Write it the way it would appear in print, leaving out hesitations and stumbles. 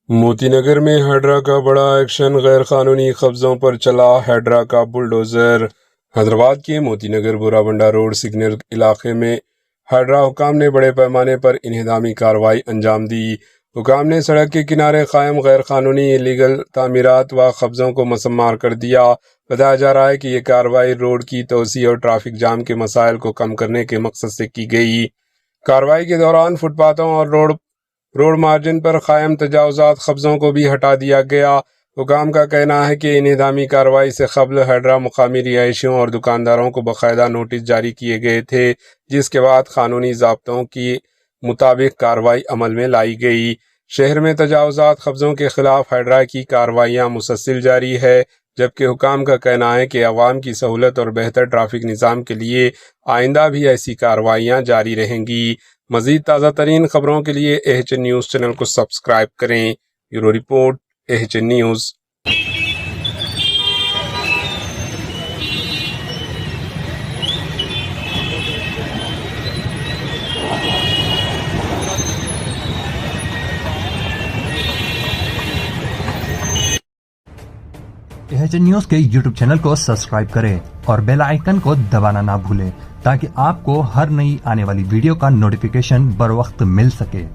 موتی نگر میں ہیڈرا کا بڑا ایکشن، غیر قانونی قبضوں پر چلا ہیڈرا کا بلڈوزر۔ حیدرآباد کے موتی نگر بورا بنڈا روڈ سگنل علاقے میں ہیڈرا حکام نے بڑے پیمانے پر انہدامی کارروائی انجام دی۔ حکام نے سڑک کے کنارے قائم غیر قانونی انلیگل تعمیرات و قبضوں کو مسمار کر دیا۔ بتایا جا رہا ہے کہ یہ کارروائی روڈ کی توسیع اور ٹریفک جام کے مسائل کو کم کرنے کے مقصد سے کی گئی۔ کارروائی کے دوران فٹ پاتھوں اور روڈ مارجن پر قائم تجاوزات قبضوں کو بھی ہٹا دیا گیا۔ حکام کا کہنا ہے کہ انہدامی کارروائی سے قبل ہیڈرا مقامی رہائشیوں اور دکانداروں کو باقاعدہ نوٹس جاری کیے گئے تھے، جس کے بعد قانونی ضابطوں کے مطابق کارروائی عمل میں لائی گئی۔ شہر میں تجاوزات قبضوں کے خلاف ہیڈرا کی کارروائیاں مسلسل جاری ہے، جبکہ حکام کا کہنا ہے کہ عوام کی سہولت اور بہتر ٹریفک نظام کے لیے آئندہ بھی ایسی کارروائیاں جاری رہیں گی۔ مزید تازہ ترین خبروں کے لیے AHN نیوز چینل کو سبسکرائب کریں۔ Bureau report, AHN news. AHN news کے YouTube چینل کو سبسکرائب کریں اور بیل آئیکن کو دبانا نہ بھولیں تاکہ آپ کو ہر نئی آنے والی ویڈیو کا نوٹیفیکیشن بر وقت مل سکے۔